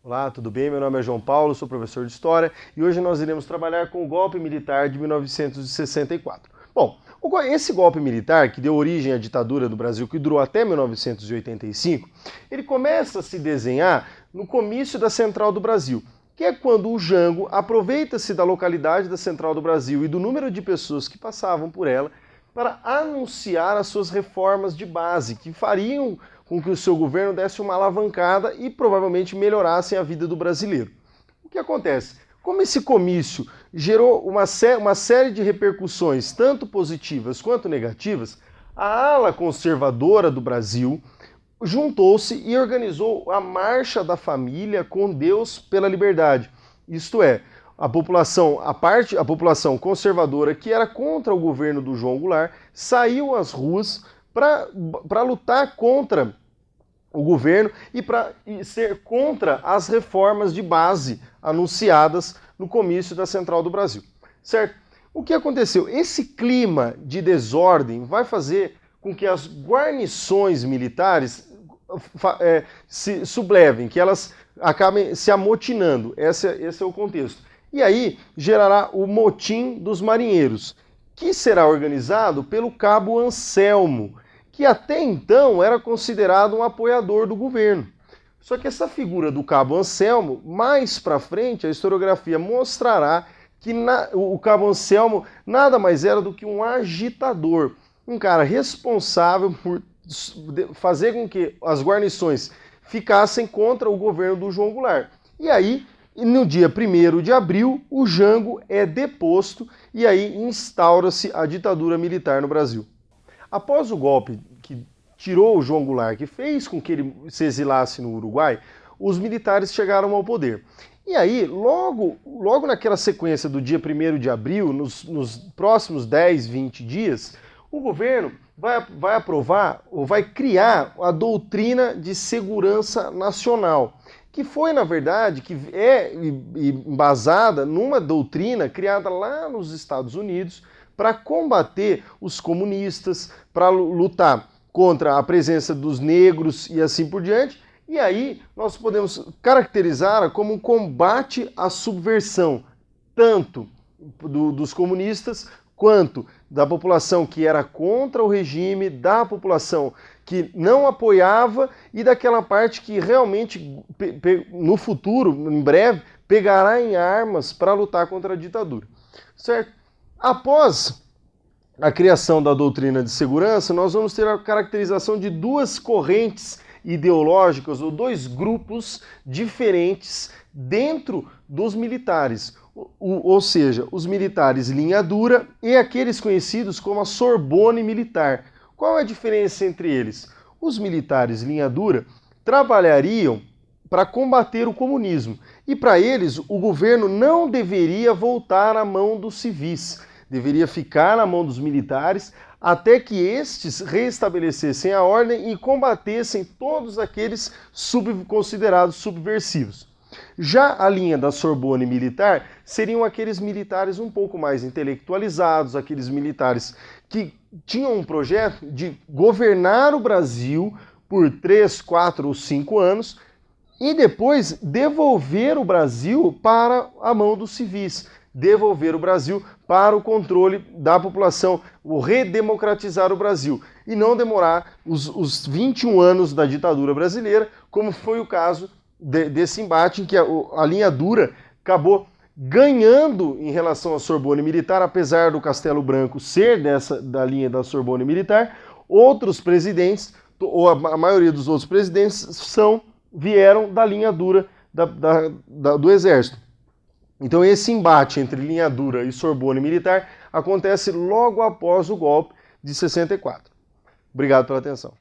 Olá, tudo bem? Meu nome é João Paulo, sou professor de História e hoje nós iremos trabalhar com o golpe militar de 1964. Bom, esse golpe militar, que deu origem à ditadura do Brasil, que durou até 1985, ele começa a se desenhar no comício da Central do Brasil, que é quando o Jango aproveita-se da localidade da Central do Brasil e do número de pessoas que passavam por ela para anunciar as suas reformas de base, que fariam com que o seu governo desse uma alavancada e provavelmente melhorassem a vida do brasileiro. O que acontece? Como esse comício gerou uma série de repercussões, tanto positivas quanto negativas, a ala conservadora do Brasil juntou-se e organizou a Marcha da Família com Deus pela Liberdade. Isto é, a população conservadora que era contra o governo do João Goulart saiu às ruas para lutar contra o governo e para ser contra as reformas de base anunciadas no comício da Central do Brasil, certo? O que aconteceu? Esse clima de desordem vai fazer com que as guarnições militares se sublevem, que elas acabem se amotinando. Esse é o contexto. E aí gerará o motim dos marinheiros, que será organizado pelo cabo Anselmo, que até então era considerado um apoiador do governo. Só que essa figura do cabo Anselmo, mais para frente, a historiografia mostrará que o cabo Anselmo nada mais era do que um agitador, um cara responsável por fazer com que as guarnições ficassem contra o governo do João Goulart. E aí, no dia 1º de abril, o Jango é deposto e aí instaura-se a ditadura militar no Brasil. Após o golpe que tirou o João Goulart, que fez com que ele se exilasse no Uruguai, os militares chegaram ao poder. E aí, logo naquela sequência do dia 1º de abril, nos próximos 10, 20 dias, o governo vai aprovar ou vai criar a doutrina de segurança nacional, que foi, na verdade, que é embasada numa doutrina criada lá nos Estados Unidos para combater os comunistas, para lutar contra a presença dos negros e assim por diante. E aí nós podemos caracterizar como um combate à subversão, tanto dos comunistas quanto da população que era contra o regime, da população que não apoiava e daquela parte que realmente, no futuro, em breve, pegará em armas para lutar contra a ditadura. Certo? Após a criação da doutrina de segurança, nós vamos ter a caracterização de duas correntes ideológicas ou dois grupos diferentes dentro dos militares. Ou seja, os militares linha dura e aqueles conhecidos como a Sorbonne militar. Qual é a diferença entre eles? Os militares linha dura trabalhariam para combater o comunismo e para eles o governo não deveria voltar à mão dos civis, deveria ficar na mão dos militares até que estes reestabelecessem a ordem e combatessem todos aqueles considerados subversivos. Já a linha da Sorbonne militar seriam aqueles militares um pouco mais intelectualizados, aqueles militares que tinham um projeto de governar o Brasil por 3, 4 ou 5 anos e depois devolver o Brasil para a mão dos civis, devolver o Brasil para o controle da população, o redemocratizar o Brasil e não demorar os 21 anos da ditadura brasileira, como foi o caso desse embate em que a linha dura acabou ganhando em relação à Sorbonne militar, apesar do Castelo Branco ser da linha da Sorbonne militar. Outros presidentes, ou a maioria dos outros presidentes, vieram da linha dura do Exército. Então esse embate entre linha dura e Sorbonne militar acontece logo após o golpe de 64. Obrigado pela atenção.